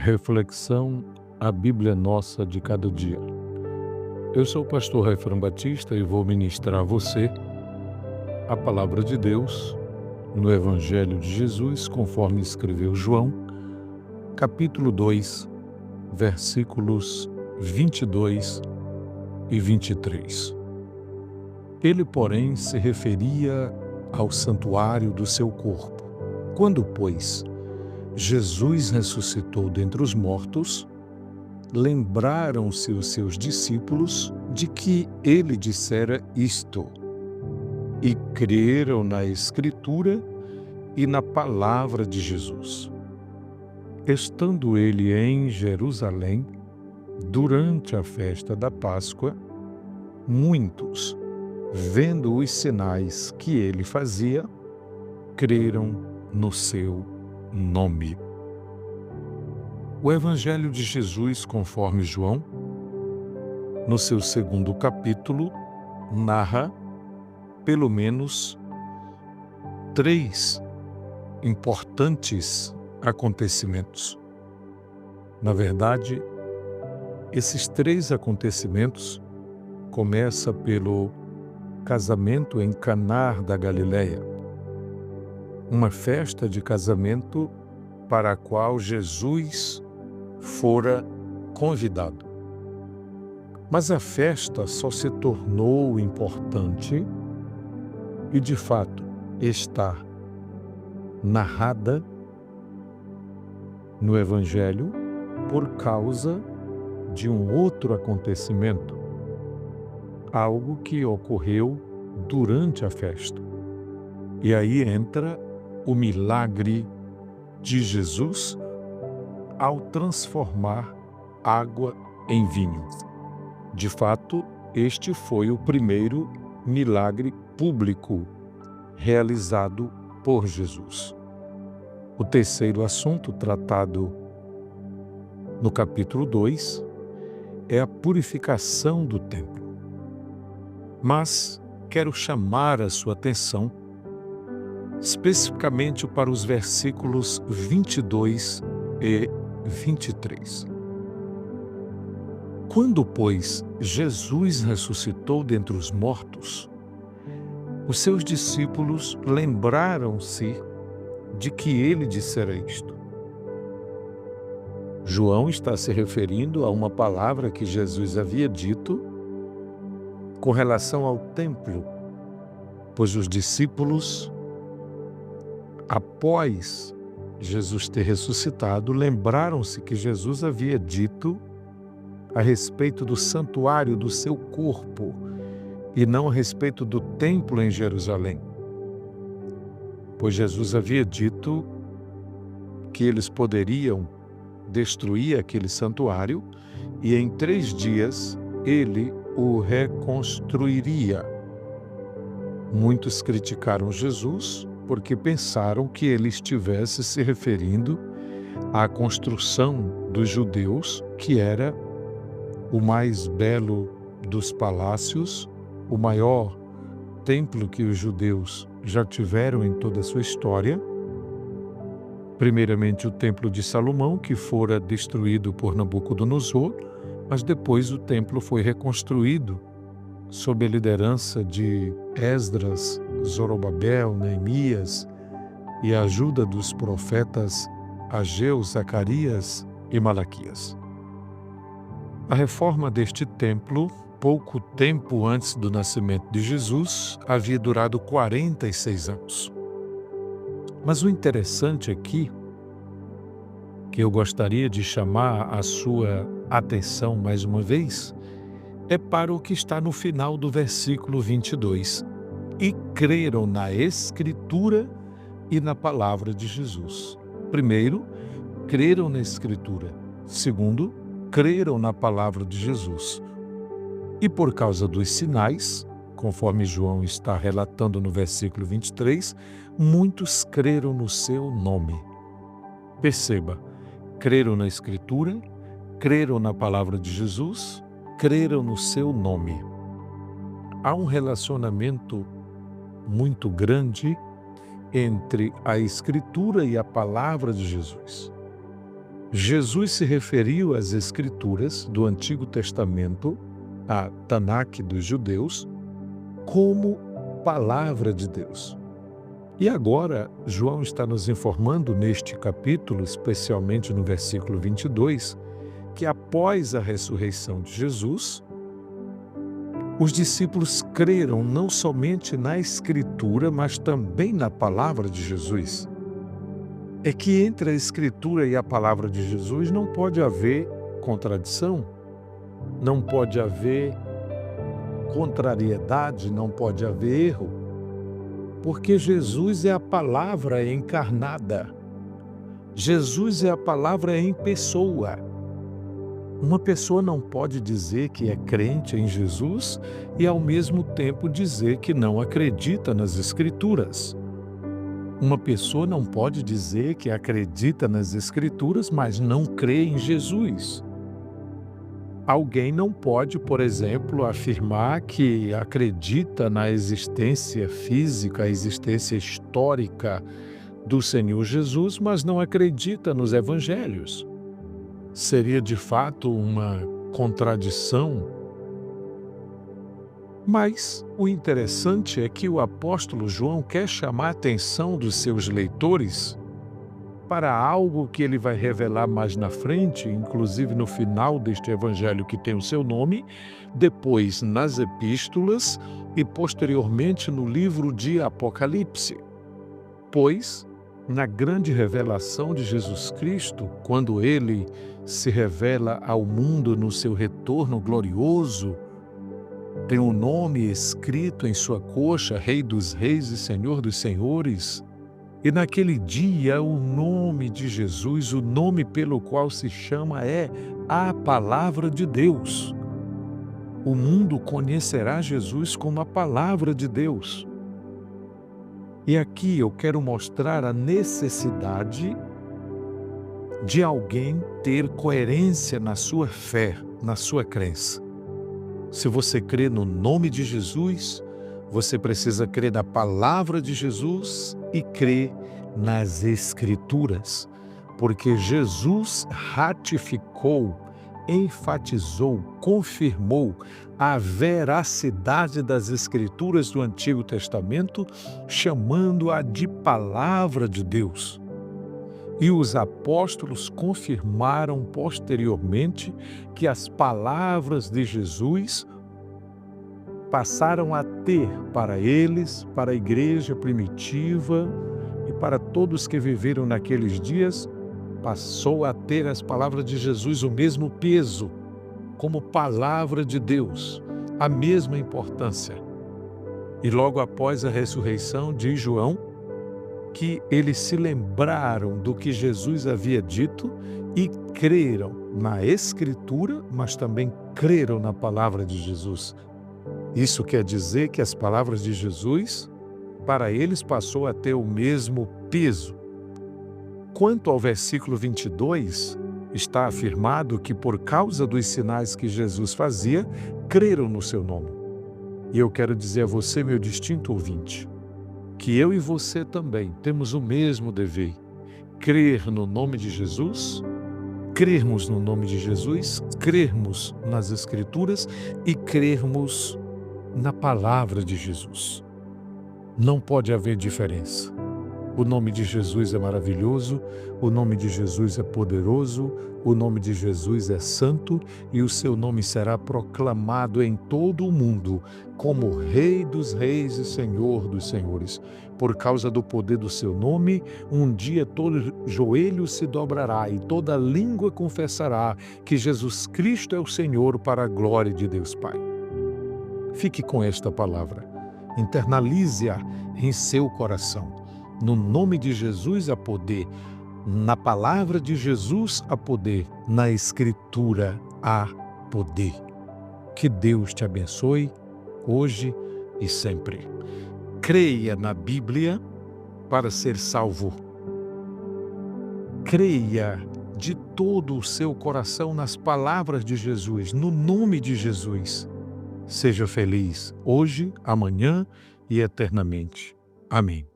Reflexão, a Bíblia Nossa de cada dia. Eu sou o pastor Raifran Batista e vou ministrar a você a palavra de Deus no Evangelho de Jesus, conforme escreveu João, capítulo 2, versículos 22 e 23. Ele, porém, se referia ao santuário do seu corpo. Quando, pois, Jesus ressuscitou dentre os mortos, lembraram-se os seus discípulos de que ele dissera isto, e creram na Escritura e na palavra de Jesus. Estando ele em Jerusalém, durante a festa da Páscoa, muitos, vendo os sinais que ele fazia, creram no seu nome. O Evangelho de Jesus, conforme João, no seu segundo capítulo, narra pelo menos 3 importantes acontecimentos. Na verdade, esses 3 acontecimentos começam pelo casamento em Caná da Galileia, uma festa de casamento para a qual Jesus fora convidado. Mas a festa só se tornou importante e, de fato, está narrada no Evangelho por causa de um outro acontecimento, algo que ocorreu durante a festa. E aí entra o milagre de Jesus ao transformar água em vinho. De fato, este foi o primeiro milagre público realizado por Jesus. O terceiro assunto tratado no capítulo 2 é a purificação do templo. Mas quero chamar a sua atenção especificamente para os versículos 22 e 23. Quando, pois, Jesus ressuscitou dentre os mortos, os seus discípulos lembraram-se de que ele dissera isto. João está se referindo a uma palavra que Jesus havia dito com relação ao templo, pois os discípulos, após Jesus ter ressuscitado, lembraram-se que Jesus havia dito a respeito do santuário do seu corpo e não a respeito do templo em Jerusalém. Pois Jesus havia dito que eles poderiam destruir aquele santuário e em 3 dias ele o reconstruiria. Muitos criticaram Jesus porque pensaram que ele estivesse se referindo à construção dos judeus, que era o mais belo dos palácios, o maior templo que os judeus já tiveram em toda a sua história. Primeiramente o templo de Salomão, que fora destruído por Nabucodonosor, mas depois o templo foi reconstruído sob a liderança de Esdras, Zorobabel, Neemias e a ajuda dos profetas Ageu, Zacarias e Malaquias. A reforma deste templo, pouco tempo antes do nascimento de Jesus, havia durado 46 anos. Mas o interessante aqui, que eu gostaria de chamar a sua atenção mais uma vez, é para o que está no final do versículo 22. E creram na Escritura e na palavra de Jesus. Primeiro, creram na Escritura. Segundo, creram na palavra de Jesus. E por causa dos sinais, conforme João está relatando no versículo 23, muitos creram no seu nome. Perceba, creram na Escritura, creram na palavra de Jesus, creram no seu nome. Há um relacionamento muito grande entre a Escritura e a palavra de Jesus. Jesus se referiu às Escrituras do Antigo Testamento, a Tanakh dos judeus, como palavra de Deus. E agora, João está nos informando neste capítulo, especialmente no versículo 22, que após a ressurreição de Jesus, os discípulos creram não somente na Escritura, mas também na palavra de Jesus. É que entre a Escritura e a palavra de Jesus não pode haver contradição, não pode haver contrariedade, não pode haver erro, porque Jesus é a palavra encarnada. Jesus é a palavra em pessoa. Uma pessoa não pode dizer que é crente em Jesus e ao mesmo tempo dizer que não acredita nas Escrituras. Uma pessoa não pode dizer que acredita nas Escrituras, mas não crê em Jesus. Alguém não pode, por exemplo, afirmar que acredita na existência física, a existência histórica do Senhor Jesus, mas não acredita nos Evangelhos. Seria de fato uma contradição. Mas o interessante é que o apóstolo João quer chamar a atenção dos seus leitores para algo que ele vai revelar mais na frente, inclusive no final deste evangelho que tem o seu nome, depois nas epístolas e posteriormente no livro de Apocalipse. Pois, na grande revelação de Jesus Cristo, quando ele se revela ao mundo no seu retorno glorioso, tem um nome escrito em sua coxa, Rei dos Reis e Senhor dos Senhores. E naquele dia o nome de Jesus, o nome pelo qual se chama é a Palavra de Deus. O mundo conhecerá Jesus como a Palavra de Deus. E aqui eu quero mostrar a necessidade de alguém ter coerência na sua fé, na sua crença. Se você crê no nome de Jesus, você precisa crer na palavra de Jesus e crer nas Escrituras, porque Jesus ratificou, enfatizou, confirmou a veracidade das Escrituras do Antigo Testamento, chamando-a de palavra de Deus. E os apóstolos confirmaram posteriormente que as palavras de Jesus passaram a ter para eles, para a igreja primitiva e para todos que viveram naqueles dias, passou a ter as palavras de Jesus o mesmo peso, como palavra de Deus, a mesma importância. E logo após a ressurreição, diz João, que eles se lembraram do que Jesus havia dito e creram na Escritura, mas também creram na palavra de Jesus. Isso quer dizer que as palavras de Jesus, para eles, passou a ter o mesmo peso. Quanto ao versículo 22, está afirmado que por causa dos sinais que Jesus fazia, creram no seu nome. E eu quero dizer a você, meu distinto ouvinte, que eu e você também temos o mesmo dever, crer no nome de Jesus, crermos no nome de Jesus, crermos nas Escrituras e crermos na palavra de Jesus. Não pode haver diferença. O nome de Jesus é maravilhoso, o nome de Jesus é poderoso, o nome de Jesus é santo e o seu nome será proclamado em todo o mundo como Rei dos Reis e Senhor dos Senhores. Por causa do poder do seu nome, um dia todo joelho se dobrará e toda língua confessará que Jesus Cristo é o Senhor para a glória de Deus Pai. Fique com esta palavra, internalize-a em seu coração. No nome de Jesus há poder, na palavra de Jesus há poder, na Escritura há poder. Que Deus te abençoe, hoje e sempre. Creia na Bíblia para ser salvo. Creia de todo o seu coração nas palavras de Jesus, no nome de Jesus. Seja feliz hoje, amanhã e eternamente. Amém.